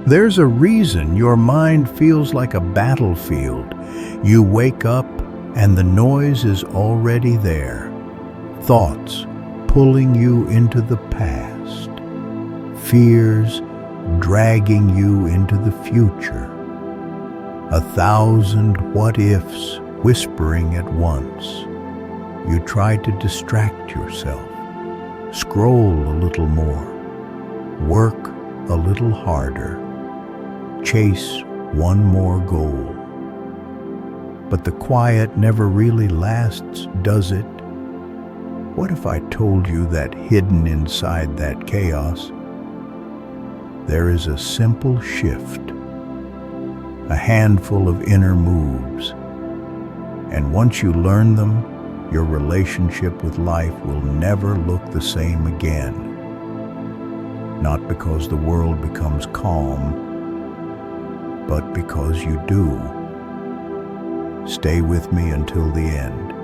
There's a reason your mind feels like a battlefield. You wake up and the noise is already there. Thoughts pulling you into the past. Fears dragging you into the future. 1,000 what-ifs whispering at once. You try to distract yourself. Scroll a little more. Work a little harder. Chase one more goal. But the quiet never really lasts, does it? What if I told you that hidden inside that chaos, there is a simple shift, a handful of inner moves, and once you learn them, your relationship with life will never look the same again. Not because the world becomes calm, but because you do. Stay with me until the end,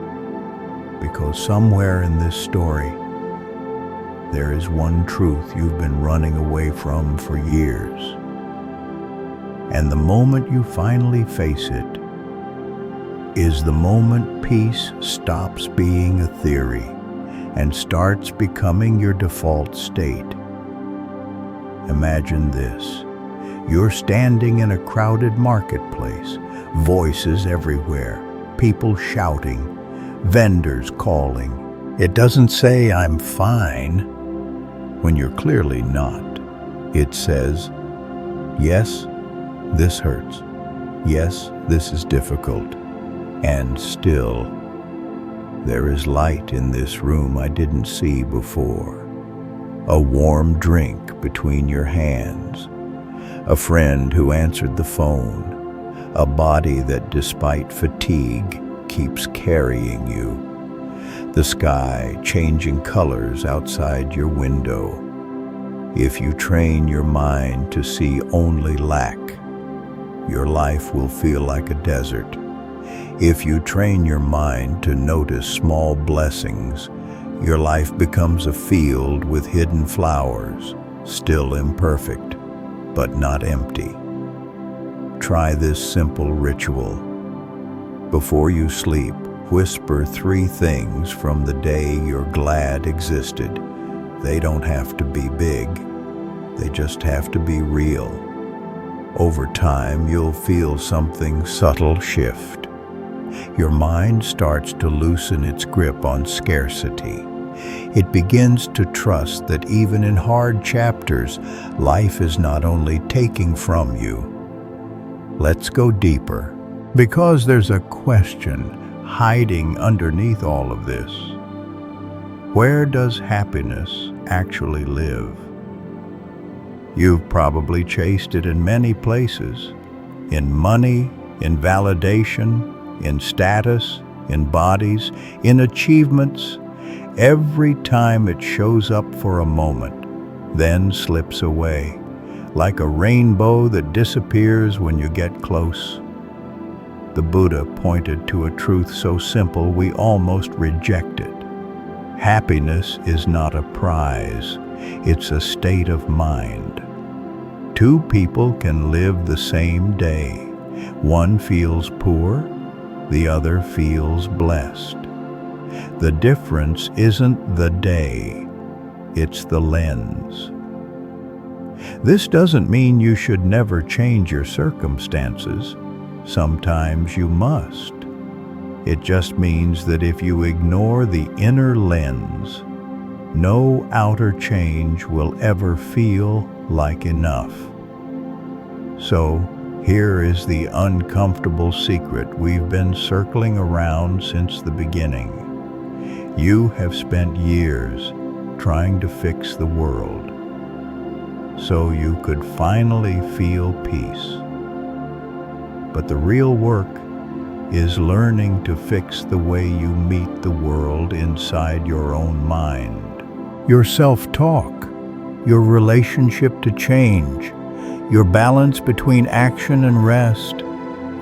because somewhere in this story, there is one truth you've been running away from for years. And the moment you finally face it is the moment peace stops being a theory and starts becoming your default state. Imagine this. You're standing in a crowded marketplace, voices everywhere, people shouting, vendors calling. It doesn't say, "I'm fine," when you're clearly not. It says, "Yes, this hurts. Yes, this is difficult. And still, there is light in this room I didn't see before. A warm drink between your hands. A friend who answered the phone. A body that, despite fatigue, keeps carrying you. The sky changing colors outside your window. If you train your mind to see only lack, your life will feel like a desert. If you train your mind to notice small blessings, your life becomes a field with hidden flowers, still imperfect, but not empty. Try this simple ritual. Before you sleep, whisper 3 things from the day you're glad existed. They don't have to be big. They just have to be real. Over time, you'll feel something subtle shift. Your mind starts to loosen its grip on scarcity. It begins to trust that even in hard chapters, life is not only taking from you. Let's go deeper, because there's a question hiding underneath all of this. Where does happiness actually live? You've probably chased it in many places. In money, in validation, in status, in bodies, in achievements. Every time it shows up for a moment, then slips away, like a rainbow that disappears when you get close. The Buddha pointed to a truth so simple we almost reject it. Happiness is not a prize, it's a state of mind. 2 people can live the same day. One feels poor, the other feels blessed. The difference isn't the day, it's the lens. This doesn't mean you should never change your circumstances. Sometimes you must. It just means that if you ignore the inner lens, no outer change will ever feel like enough. So, here is the uncomfortable secret we've been circling around since the beginning. You have spent years trying to fix the world so you could finally feel peace. But the real work is learning to fix the way you meet the world inside your own mind. Your self-talk, your relationship to change, your balance between action and rest,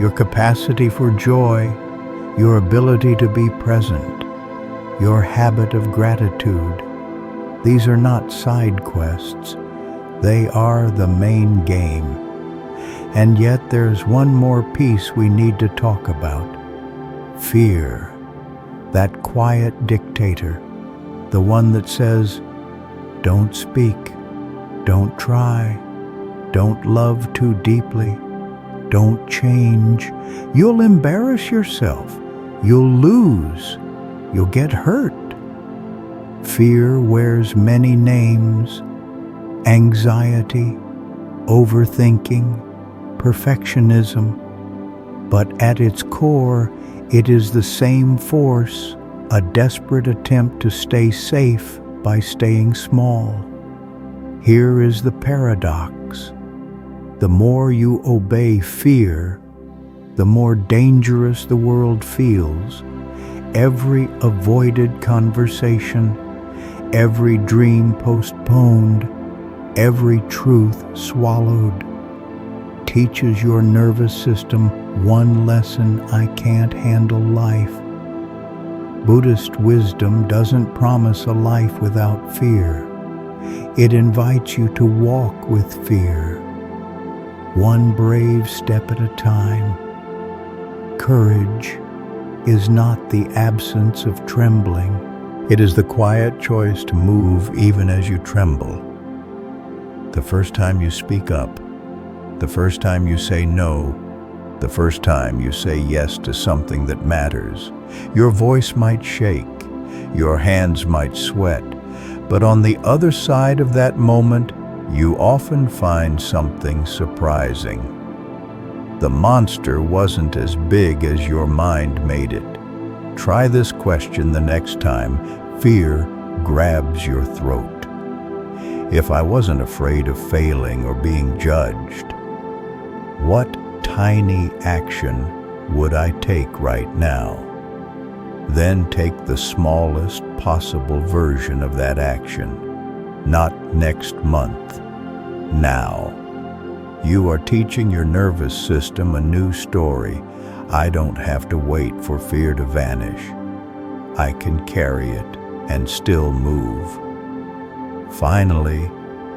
your capacity for joy, your ability to be present, your habit of gratitude. These are not side quests. They are the main game. And yet there's one more piece we need to talk about. Fear, that quiet dictator, the one that says, don't speak, don't try, don't love too deeply, don't change. You'll embarrass yourself, you'll lose, you'll get hurt. Fear wears many names: anxiety, overthinking, perfectionism. But at its core, it is the same force, a desperate attempt to stay safe by staying small. Here is the paradox. The more you obey fear, the more dangerous the world feels. Every avoided conversation, every dream postponed, every truth swallowed, teaches your nervous system one lesson: I can't handle life. Buddhist wisdom doesn't promise a life without fear. It invites you to walk with fear, one brave step at a time. Courage is not the absence of trembling. It is the quiet choice to move even as you tremble. The first time you speak up, the first time you say no, the first time you say yes to something that matters, your voice might shake, your hands might sweat, but on the other side of that moment, you often find something surprising. The monster wasn't as big as your mind made it. Try this question the next time fear grabs your throat. If I wasn't afraid of failing or being judged, what tiny action would I take right now? Then take the smallest possible version of that action. Not next month, now. You are teaching your nervous system a new story. I don't have to wait for fear to vanish. I can carry it and still move. Finally,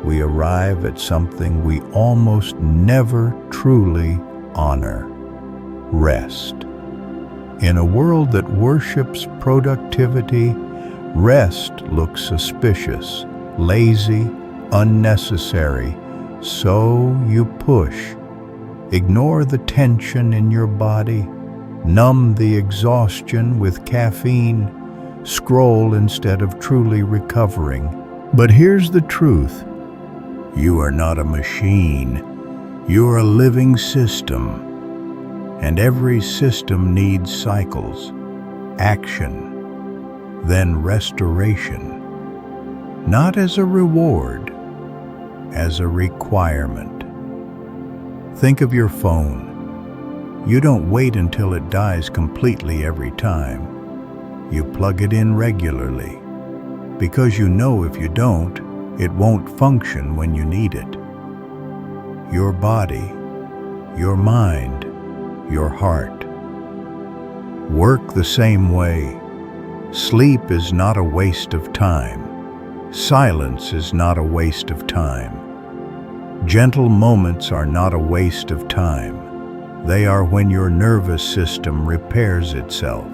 we arrive at something we almost never truly honor: rest. In a world that worships productivity, rest looks suspicious, lazy, unnecessary. So you push. Ignore the tension in your body, numb the exhaustion with caffeine, scroll instead of truly recovering. But here's the truth. You are not a machine. You are a living system. And every system needs cycles, action, then restoration. Not as a reward, as a requirement. Think of your phone. You don't wait until it dies completely every time. You plug it in regularly, because you know if you don't, it won't function when you need it. Your body, your mind, your heart work the same way. Sleep is not a waste of time. Silence is not a waste of time. Gentle moments are not a waste of time. They are when your nervous system repairs itself,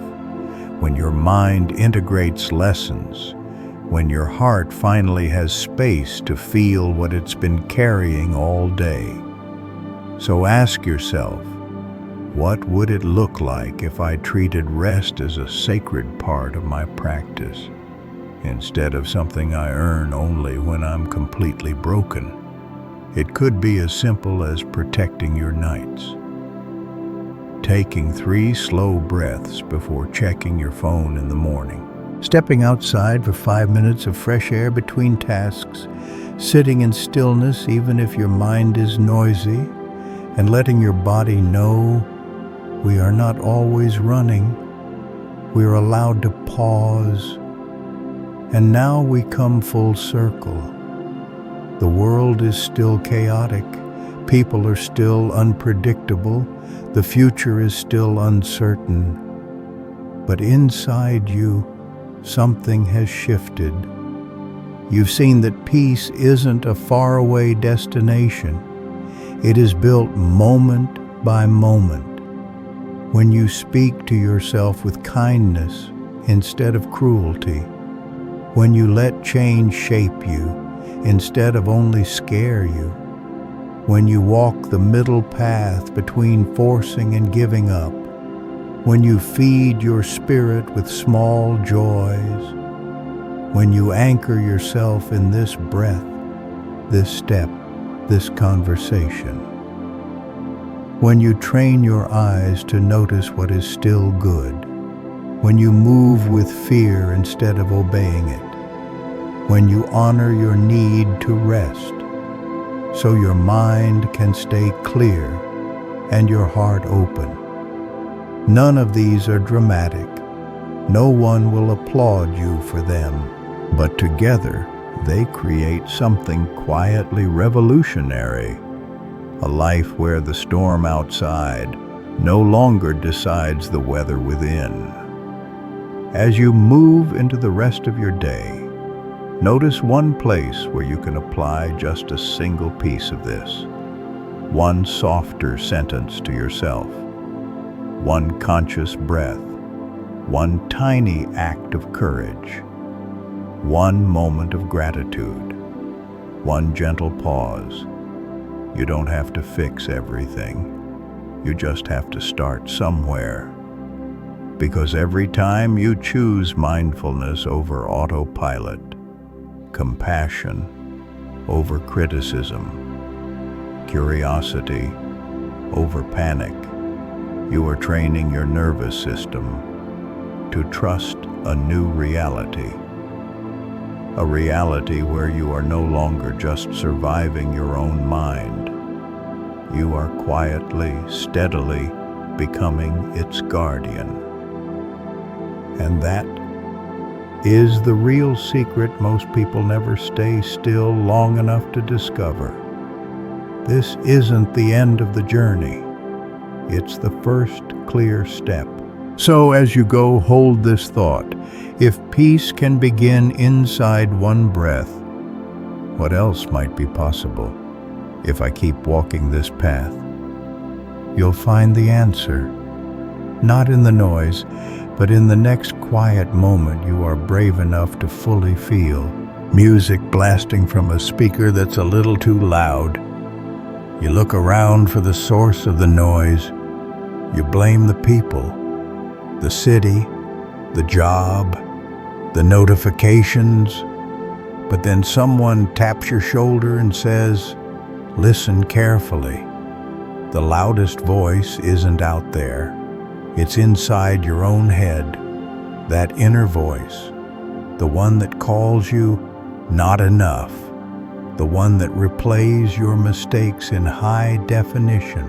when your mind integrates lessons, when your heart finally has space to feel what it's been carrying all day. So ask yourself, what would it look like if I treated rest as a sacred part of my practice, instead of something I earn only when I'm completely broken? It could be as simple as protecting your nights. Taking 3 slow breaths before checking your phone in the morning. Stepping outside for 5 minutes of fresh air between tasks. Sitting in stillness even if your mind is noisy. And letting your body know we are not always running. We are allowed to pause. And now we come full circle. The world is still chaotic. People are still unpredictable. The future is still uncertain. But inside you, something has shifted. You've seen that peace isn't a faraway destination. It is built moment by moment. When you speak to yourself with kindness instead of cruelty, when you let change shape you instead of only scare you, when you walk the middle path between forcing and giving up, when you feed your spirit with small joys, when you anchor yourself in this breath, this step, this conversation, when you train your eyes to notice what is still good, when you move with fear instead of obeying it, when you honor your need to rest, so your mind can stay clear and your heart open. None of these are dramatic. No one will applaud you for them, but together they create something quietly revolutionary. A life where the storm outside no longer decides the weather within. As you move into the rest of your day, notice one place where you can apply just a single piece of this. One softer sentence to yourself. One conscious breath. One tiny act of courage. One moment of gratitude. One gentle pause. You don't have to fix everything. You just have to start somewhere. Because every time you choose mindfulness over autopilot, compassion over criticism, curiosity over panic, you are training your nervous system to trust a new reality. A reality where you are no longer just surviving your own mind. You are quietly, steadily becoming its guardian. And that is the real secret most people never stay still long enough to discover. This isn't the end of the journey. It's the first clear step. So as you go, hold this thought. If peace can begin inside one breath, what else might be possible? If I keep walking this path, you'll find the answer. Not in the noise, but in the next quiet moment you are brave enough to fully feel. Music blasting from a speaker that's a little too loud. You look around for the source of the noise. You blame the people, the city, the job, the notifications. But then someone taps your shoulder and says, listen carefully. The loudest voice isn't out there. It's inside your own head, that inner voice, the one that calls you not enough, the one that replays your mistakes in high definition,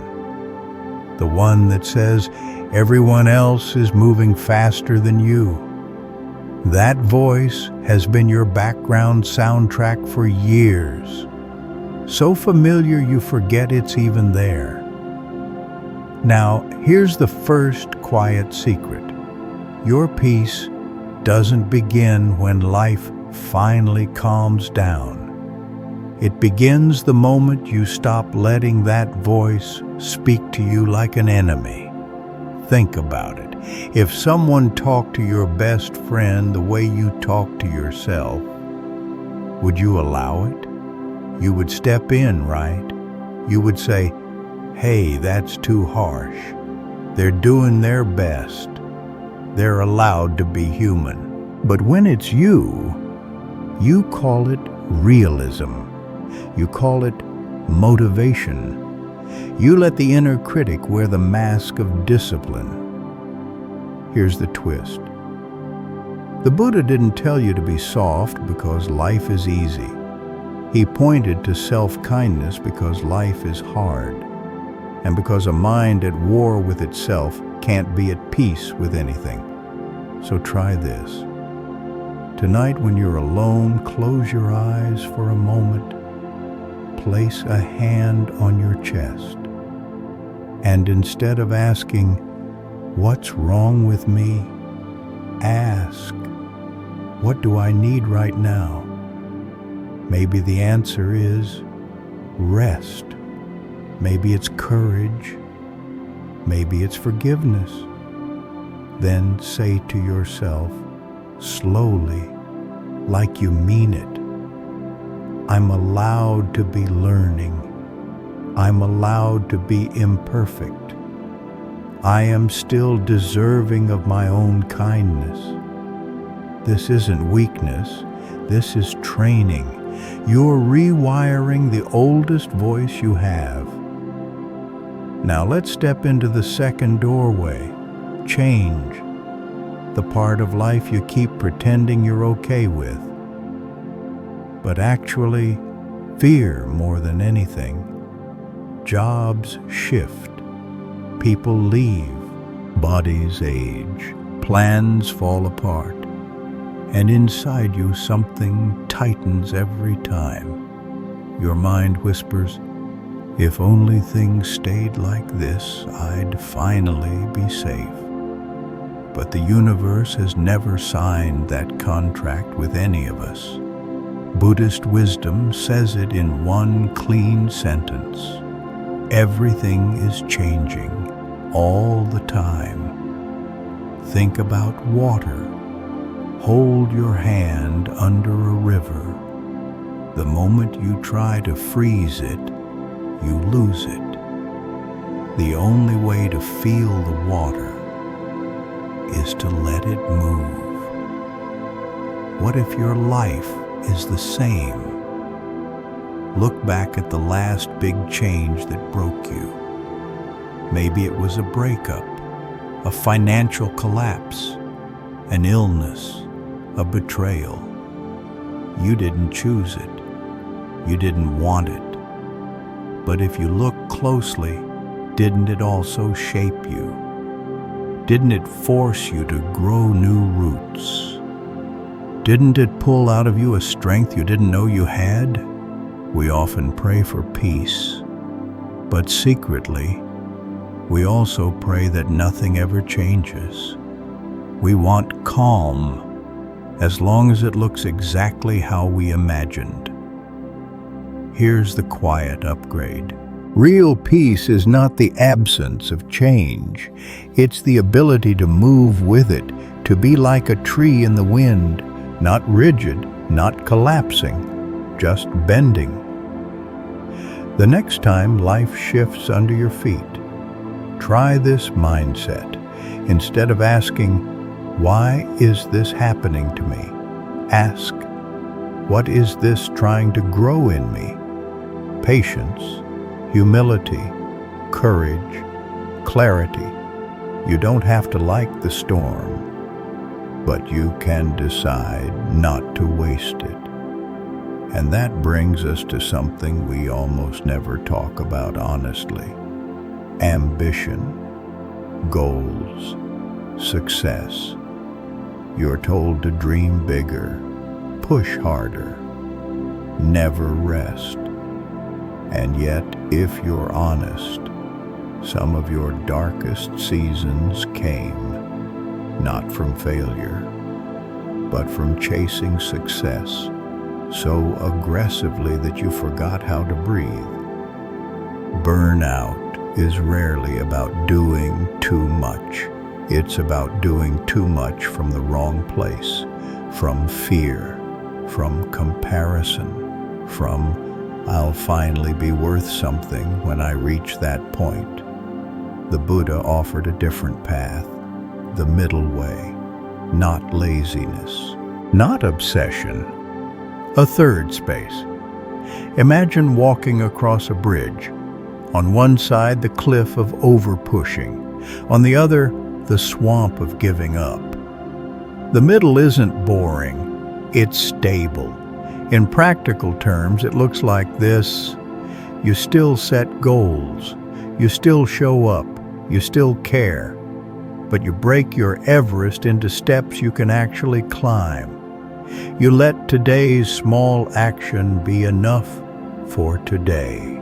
the one that says everyone else is moving faster than you. That voice has been your background soundtrack for years, so familiar you forget it's even there. Now, here's the first quiet secret. Your peace doesn't begin when life finally calms down. It begins the moment you stop letting that voice speak to you like an enemy. Think about it. If someone talked to your best friend the way you talk to yourself, would you allow it? You would step in, right? You would say, hey, that's too harsh. They're doing their best. They're allowed to be human. But when it's you call it realism. You call it motivation. You let the inner critic wear the mask of discipline. Here's the twist. The Buddha didn't tell you to be soft because life is easy. He pointed to self-kindness because life is hard, and because a mind at war with itself can't be at peace with anything. So try this. Tonight when you're alone, close your eyes for a moment. Place a hand on your chest. And instead of asking, what's wrong with me? Ask, what do I need right now? Maybe the answer is rest. Maybe it's courage. Maybe it's forgiveness. Then say to yourself, slowly, like you mean it, I'm allowed to be learning. I'm allowed to be imperfect. I am still deserving of my own kindness. This isn't weakness. This is training. You're rewiring the oldest voice you have. Now let's step into the second doorway. Change. The part of life you keep pretending you're okay with. But actually, fear more than anything. Jobs shift. People leave. Bodies age. Plans fall apart. And inside you something tightens every time. Your mind whispers, if only things stayed like this, I'd finally be safe. But the universe has never signed that contract with any of us. Buddhist wisdom says it in one clean sentence. Everything is changing, all the time. Think about water. Hold your hand under a river. The moment you try to freeze it, you lose it. The only way to feel the water is to let it move. What if your life is the same? Look back at the last big change that broke you. Maybe it was a breakup, a financial collapse, an illness, a betrayal. You didn't choose it. You didn't want it. But if you look closely, didn't it also shape you? Didn't it force you to grow new roots? Didn't it pull out of you a strength you didn't know you had? We often pray for peace, but secretly, we also pray that nothing ever changes. We want calm, as long as it looks exactly how we imagined. Here's the quiet upgrade. Real peace is not the absence of change. It's the ability to move with it, to be like a tree in the wind, not rigid, not collapsing, just bending. The next time life shifts under your feet, try this mindset. Instead of asking, why is this happening to me? Ask, what is this trying to grow in me? Patience, humility, courage, clarity. You don't have to like the storm, but you can decide not to waste it. And that brings us to something we almost never talk about honestly. Ambition, goals, success. You're told to dream bigger, push harder, never rest. And yet, if you're honest, some of your darkest seasons came not from failure, but from chasing success so aggressively that you forgot how to breathe. Burnout is rarely about doing too much. It's about doing too much from the wrong place, from fear, from comparison, from I'll finally be worth something when I reach that point. The Buddha offered a different path, the middle way, not laziness, not obsession. A third space. Imagine walking across a bridge. On one side, the cliff of over-pushing. On the other, the swamp of giving up. The middle isn't boring, it's stable. In practical terms, it looks like this. You still set goals, you still show up, you still care, but you break your Everest into steps you can actually climb. You let today's small action be enough for today.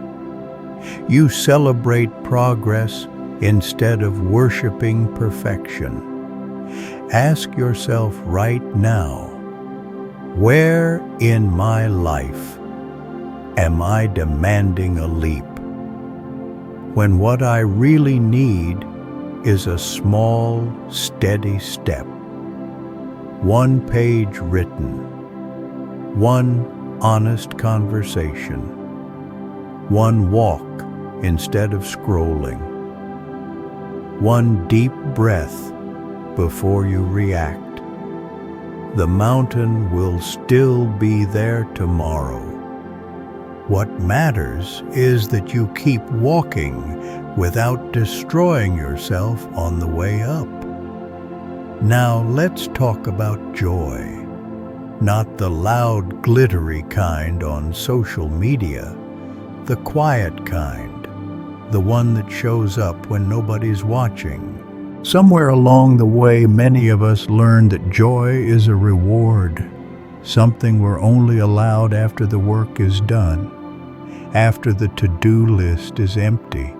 You celebrate progress instead of worshiping perfection. Ask yourself right now, where in my life am I demanding a leap? when what I really need is a small, steady step. One page written, one honest conversation, one walk instead of scrolling, one deep breath before you react. The mountain will still be there tomorrow. What matters is that you keep walking without destroying yourself on the way up. Now let's talk about joy. Not the loud, glittery kind on social media, the quiet kind, the one that shows up when nobody's watching. Somewhere along the way, many of us learned that joy is a reward, something we're only allowed after the work is done, after the to-do list is empty,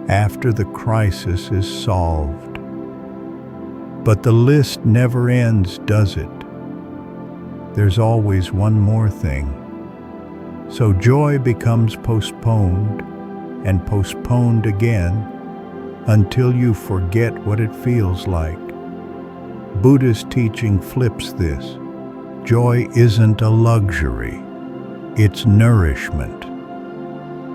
after the crisis is solved. But the list never ends, does it? There's always one more thing. So joy becomes postponed and postponed again until you forget what it feels like. Buddhist teaching flips this. Joy isn't a luxury, it's nourishment.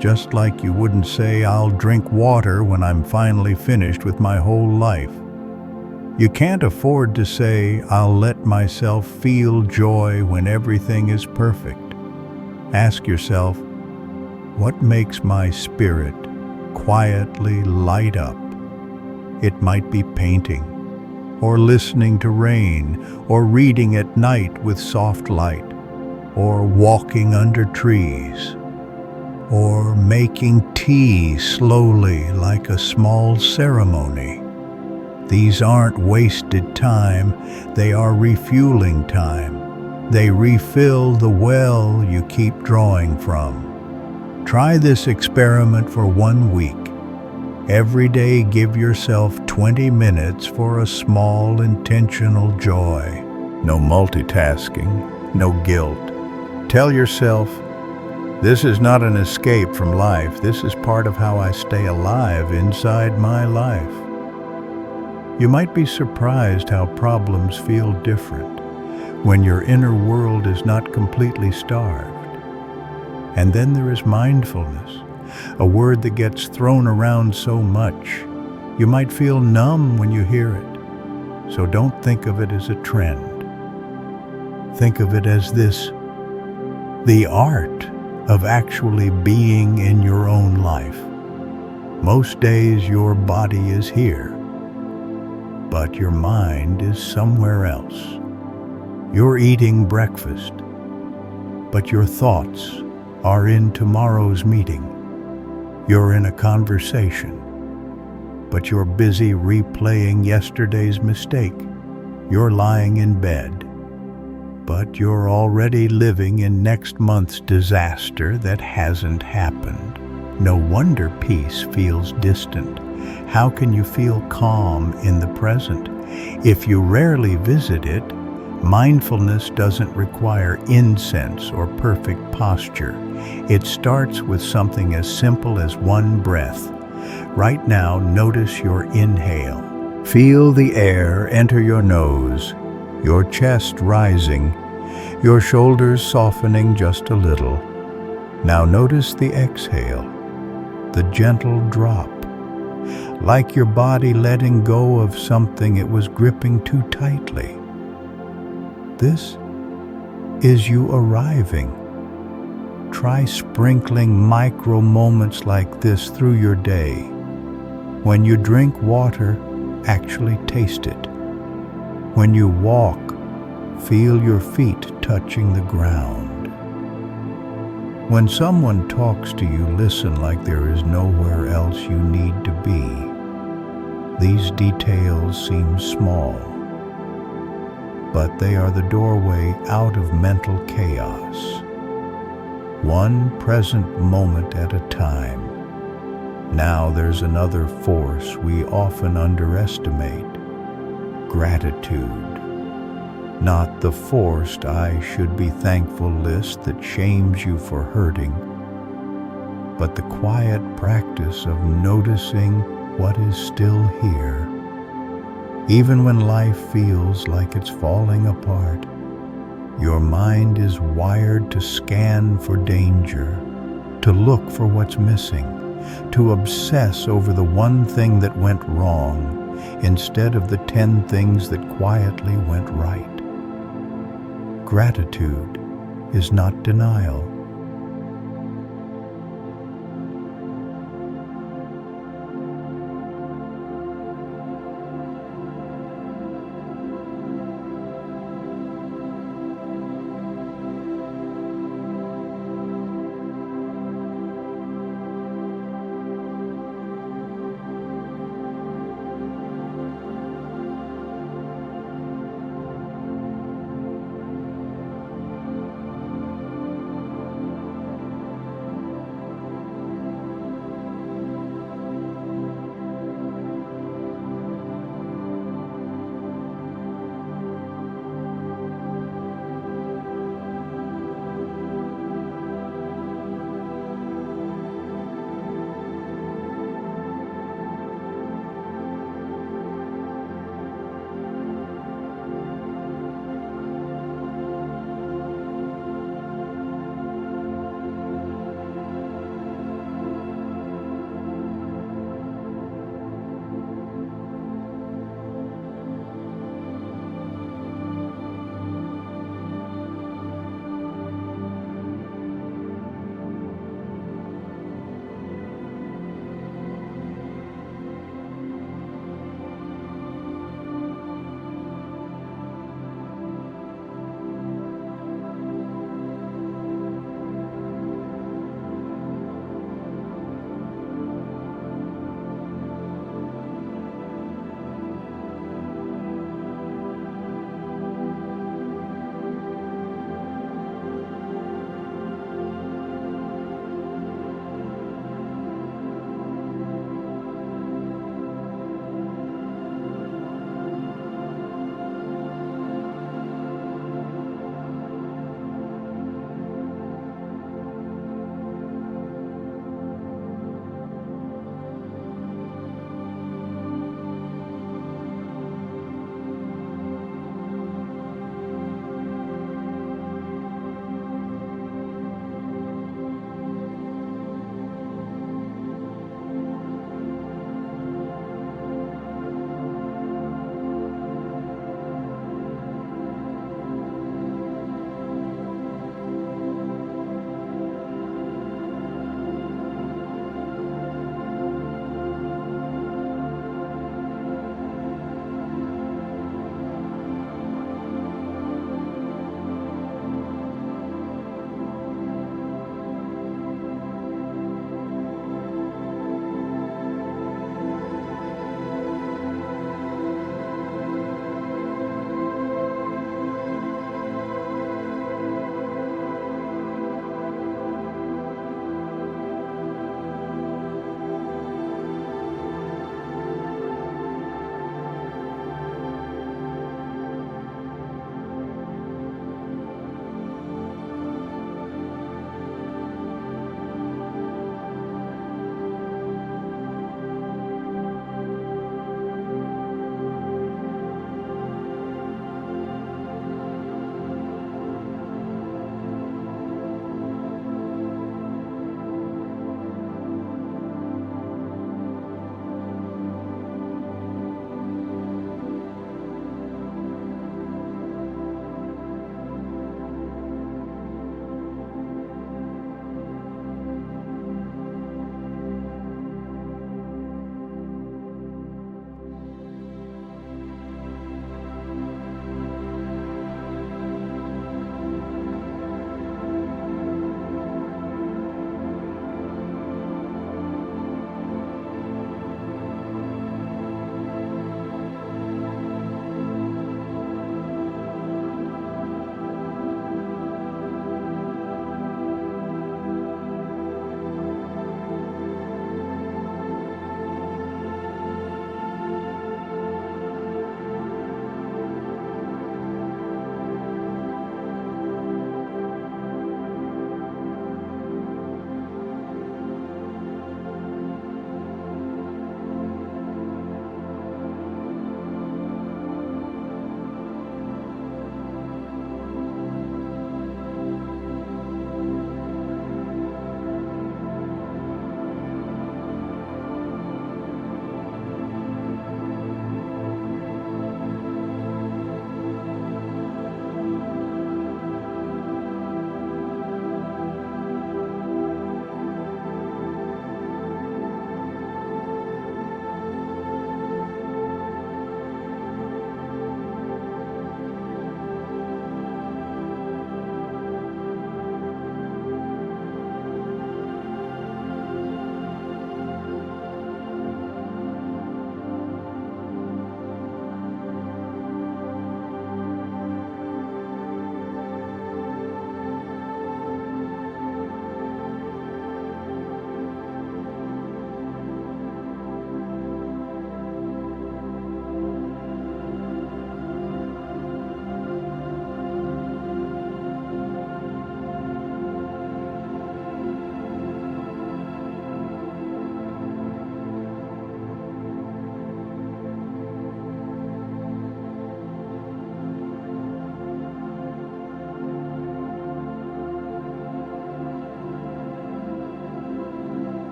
Just like you wouldn't say, I'll drink water when I'm finally finished with my whole life. You can't afford to say, I'll let myself feel joy when everything is perfect. Ask yourself, what makes my spirit quietly light up? It might be painting, or listening to rain, or reading at night with soft light, or walking under trees, or making tea slowly like a small ceremony. These aren't wasted time, they are refueling time. They refill the well you keep drawing from. Try this experiment for 1 week. Every day give yourself 20 minutes for a small, intentional joy. No multitasking, no guilt. Tell yourself, this is not an escape from life, this is part of how I stay alive inside my life. You might be surprised how problems feel different when your inner world is not completely starved. And then there is mindfulness, a word that gets thrown around so much. You might feel numb when you hear it. So don't think of it as a trend. Think of it as the art of actually being in your own life. Most days your body is here, but your mind is somewhere else. You're eating breakfast, but your thoughts are in tomorrow's meeting. You're in a conversation, but you're busy replaying yesterday's mistake. You're lying in bed, but you're already living in next month's disaster that hasn't happened. No wonder peace feels distant. How can you feel calm in the present? If you rarely visit it, mindfulness doesn't require incense or perfect posture. It starts with something as simple as one breath. Right now, notice your inhale. Feel the air enter your nose, your chest rising, your shoulders softening just a little. Now notice the exhale, the gentle drop, like your body letting go of something it was gripping too tightly. This is you arriving. Try sprinkling micro moments like this through your day. When you drink water, actually taste it. When you walk, feel your feet touching the ground. When someone talks to you, listen like there is nowhere else you need to be. These details seem small, but they are the doorway out of mental chaos. One present moment at a time. Now there's another force we often underestimate: gratitude. Not the forced I should be thankful list that shames you for hurting, but the quiet practice of noticing what is still here. Even when life feels like it's falling apart, your mind is wired to scan for danger, to look for what's missing, to obsess over the one thing that went wrong instead of the 10 things that quietly went right. Gratitude is not denial.